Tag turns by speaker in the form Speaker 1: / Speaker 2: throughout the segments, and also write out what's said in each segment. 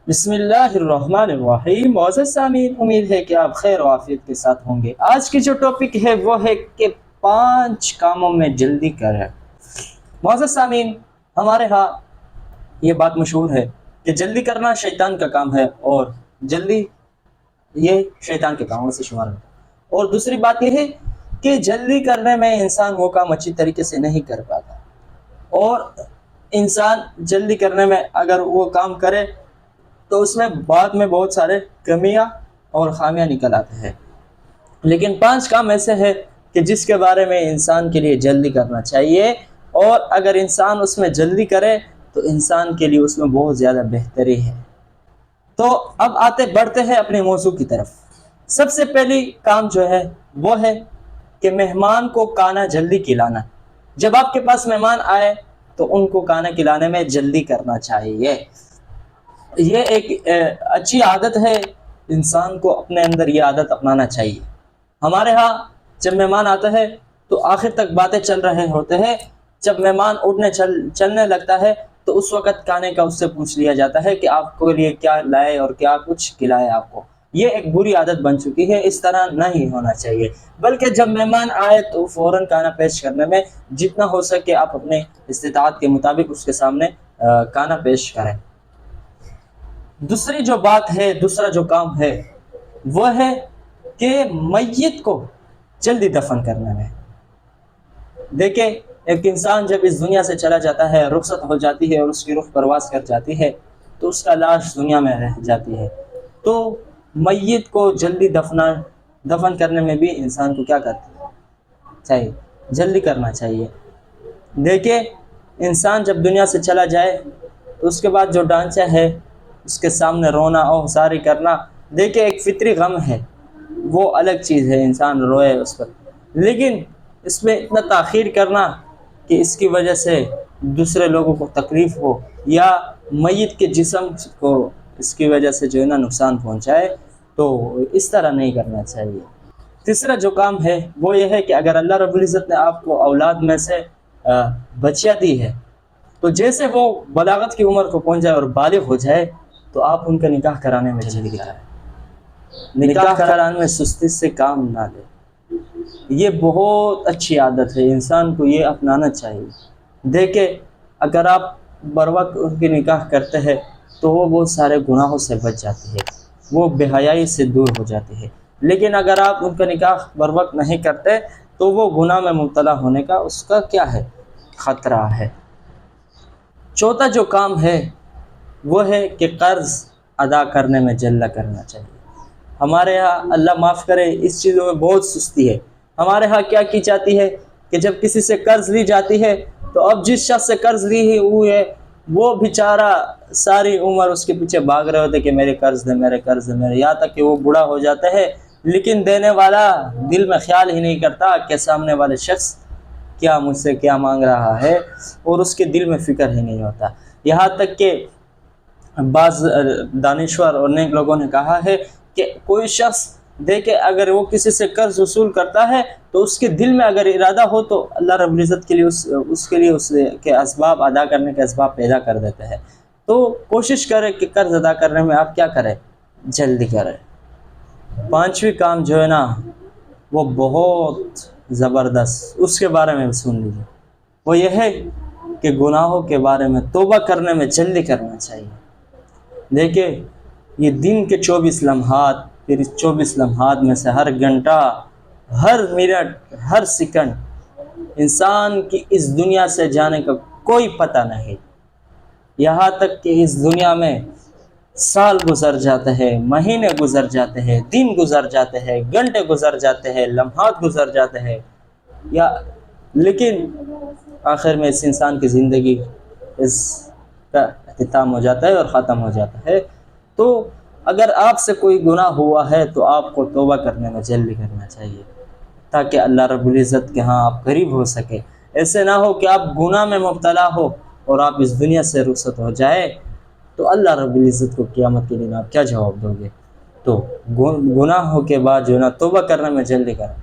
Speaker 1: بسم اللہ الرحمن الرحیم۔ معزز سامعین، امید ہے کہ آپ خیر و عافیت کے ساتھ ہوں گے۔ آج کی جو ٹاپک ہے وہ ہے کہ 5 کاموں میں جلدی کریں۔ معزز سامعین، ہمارے ہاں یہ بات مشہور ہے کہ جلدی کرنا شیطان کا کام ہے، اور جلدی یہ شیطان کے کاموں سے شمار ہے۔ اور دوسری بات یہ ہے کہ جلدی کرنے میں انسان وہ کام اچھی طریقے سے نہیں کر پاتا، اور انسان جلدی کرنے میں اگر وہ کام کرے تو اس میں بعد میں بہت سارے کمیاں اور خامیاں نکل آتے ہیں۔ لیکن 5 کام ایسے ہیں کہ جس کے بارے میں انسان کے لیے جلدی کرنا چاہیے، اور اگر انسان اس میں جلدی کرے تو انسان کے لیے اس میں بہت زیادہ بہتری ہے۔ تو اب بڑھتے ہیں اپنے موضوع کی طرف۔ سب سے پہلی کام جو ہے وہ ہے کہ مہمان کو کھانا جلدی کھلانا۔ جب آپ کے پاس مہمان آئے تو ان کو کھانا کھلانے میں جلدی کرنا چاہیے۔ یہ ایک اچھی عادت ہے، انسان کو اپنے اندر یہ عادت اپنانا چاہیے۔ ہمارے ہاں جب مہمان آتا ہے تو آخر تک باتیں چل رہے ہوتے ہیں۔ جب مہمان اٹھنے چلنے لگتا ہے تو اس وقت کھانے کا اس سے پوچھ لیا جاتا ہے کہ آپ کو لیے کیا لائے اور کیا کچھ کھلائے آپ کو۔ یہ ایک بری عادت بن چکی ہے، اس طرح نہیں ہونا چاہیے، بلکہ جب مہمان آئے تو فوراً کھانا پیش کرنے میں جتنا ہو سکے آپ اپنے استطاعت کے مطابق اس کے سامنے کھانا پیش کریں۔ دوسری جو بات ہے، دوسرا جو کام ہے وہ ہے کہ میت کو جلدی دفن کرنے میں۔ دیکھیں، ایک انسان جب اس دنیا سے چلا جاتا ہے، رخصت ہو جاتی ہے اور اس کی روح پرواز کر جاتی ہے تو اس کا لاش دنیا میں رہ جاتی ہے، تو میت کو جلدی دفن کرنے میں بھی انسان کو کیا کرنا چاہیے؟ جلدی کرنا چاہیے۔ دیکھیں، انسان جب دنیا سے چلا جائے تو اس کے بعد جو ڈھانچہ ہے اس کے سامنے رونا اور ساری کرنا، دیکھیں ایک فطری غم ہے، وہ الگ چیز ہے، انسان روئے اس پر، لیکن اس میں اتنا تاخیر کرنا کہ اس کی وجہ سے دوسرے لوگوں کو تکلیف ہو یا میت کے جسم کو اس کی وجہ سے جو ہے نا نقصان پہنچائے، تو اس طرح نہیں کرنا چاہیے۔ تیسرا جو کام ہے وہ یہ ہے کہ اگر اللہ رب العزت نے آپ کو اولاد میں سے بچیاں دی ہے تو جیسے وہ بلاغت کی عمر کو پہنچ جائے اور بالغ ہو جائے تو آپ ان کا نکاح کرانے میں جلدی کریں۔ نکاح کرانے میں سستی سے کام نہ لیں، یہ بہت اچھی عادت ہے، انسان کو یہ اپنانا چاہیے۔ دیکھیں، اگر آپ بر وقت ان کی نکاح کرتے ہیں تو وہ بہت سارے گناہوں سے بچ جاتی ہے، وہ بے حیائی سے دور ہو جاتی ہے، لیکن اگر آپ ان کا نکاح بر وقت نہیں کرتے تو وہ گناہ میں مبتلا ہونے کا اس کا کیا ہے؟ خطرہ ہے۔ چوتھا جو کام ہے وہ ہے کہ قرض ادا کرنے میں جلدی کرنا چاہیے۔ ہمارے ہاں اللہ معاف کرے اس چیزوں میں بہت سستی ہے۔ ہمارے ہاں کیا کی جاتی ہے کہ جب کسی سے قرض لی جاتی ہے تو اب جس شخص سے قرض لی ہوئی ہے وہ بیچارہ ساری عمر اس کے پیچھے بھاگ رہے ہوتے کہ میرے قرض دے، میرے قرض دے، میرے، یہاں تک کہ وہ بوڑھا ہو جاتا ہے، لیکن دینے والا دل میں خیال ہی نہیں کرتا کہ سامنے والے شخص کیا مجھ سے کیا مانگ رہا ہے، اور اس کے دل میں فکر ہی نہیں ہوتا۔ یہاں تک کہ بعض دانشور اور نیک لوگوں نے کہا ہے کہ کوئی شخص دیکھے اگر وہ کسی سے قرض وصول کرتا ہے تو اس کے دل میں اگر ارادہ ہو تو اللہ رب العزت کے لیے اس کے لیے اس کے اسباب ادا کرنے کے اسباب پیدا کر دیتے ہیں۔ تو کوشش کرے کہ قرض ادا کرنے میں آپ کیا کریں؟ جلدی کریں۔ 5ویں کام جو ہے نا وہ بہت زبردست، اس کے بارے میں سن لیجیے، وہ یہ ہے کہ گناہوں کے بارے میں توبہ کرنے میں جلدی کرنا چاہیے۔ دیکھیں، یہ دن کے 24 لمحات، پھر اس 24 لمحات میں سے ہر گھنٹہ، ہر منٹ، ہر سیکنڈ انسان کی اس دنیا سے جانے کا کوئی پتہ نہیں۔ یہاں تک کہ اس دنیا میں سال گزر جاتے ہیں، مہینے گزر جاتے ہیں، دن گزر جاتے ہیں، گھنٹے گزر جاتے ہیں، لمحات گزر جاتے ہیں، لیکن آخر میں اس انسان کی زندگی اس کا اختتام ہو جاتا ہے اور ختم ہو جاتا ہے۔ تو اگر آپ سے کوئی گناہ ہوا ہے تو آپ کو توبہ کرنے میں جلدی کرنا چاہیے تاکہ اللہ رب العزت کے ہاں آپ قریب ہو سکے۔ ایسے نہ ہو کہ آپ گناہ میں مبتلا ہو اور آپ اس دنیا سے رخصت ہو جائے تو اللہ رب العزت کو قیامت کے دن آپ کیا جواب دو گے؟ تو گناہوں کے بعد جو ہے نا توبہ کرنے میں جلدی کریں۔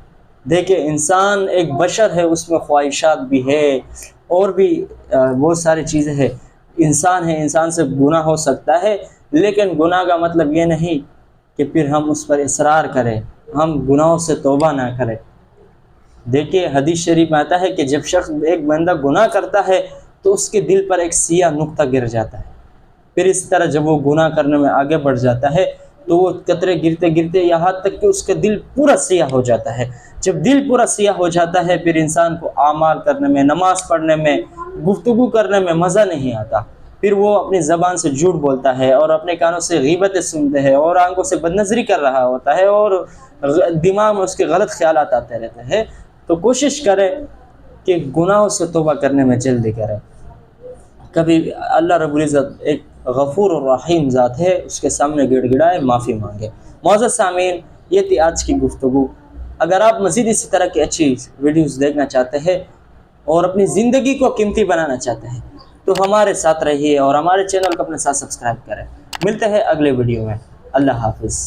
Speaker 1: دیکھیں، انسان ایک بشر ہے، اس میں خواہشات بھی ہے اور بھی بہت ساری چیزیں ہیں، انسان ہے, انسان سے گناہ ہو سکتا ہے, لیکن گناہ کا مطلب یہ نہیں کہ پھر ہم اس پر اصرار کریں, ہم گناہوں سے توبہ نہ کریں. دیکھیے حدیث شریف میں آتا ہے کہ جب شخص ایک بندہ گناہ کرتا ہے تو اس کے دل پر ایک سیاہ نقطہ گر جاتا ہے. پھر اس طرح جب وہ گناہ کرنے میں آگے بڑھ جاتا ہے تو وہ قطرے گرتے گرتے یہاں تک کہ اس کا دل پورا سیاہ ہو جاتا ہے. جب دل پورا سیاہ ہو جاتا ہے پھر انسان کو اعمال کرنے میں, نماز پڑھنے میں, گفتگو کرنے میں مزہ نہیں آتا. پھر وہ اپنی زبان سے جھوٹ بولتا ہے اور اپنے کانوں سے غیبتیں سنتے ہیں اور آنکھوں سے بدنظری کر رہا ہوتا ہے اور دماغ میں اس کے غلط خیالات آتے رہتے ہیں. تو کوشش کرے کہ گناہوں سے توبہ کرنے میں جلدی کرے. کبھی اللہ رب العزت ایک غفور اور رحیم ذات ہے, اس کے سامنے گڑ گڑائے, معافی مانگے. معزز سامعین, یہ تھی آج کی گفتگو. اگر آپ مزید اسی طرح کی اچھی ویڈیوز دیکھنا چاہتے ہیں اور اپنی زندگی کو قیمتی بنانا چاہتے ہیں تو ہمارے ساتھ رہیے اور ہمارے چینل کو اپنے ساتھ سبسکرائب کریں. ملتے ہیں اگلے ویڈیو میں. اللہ حافظ.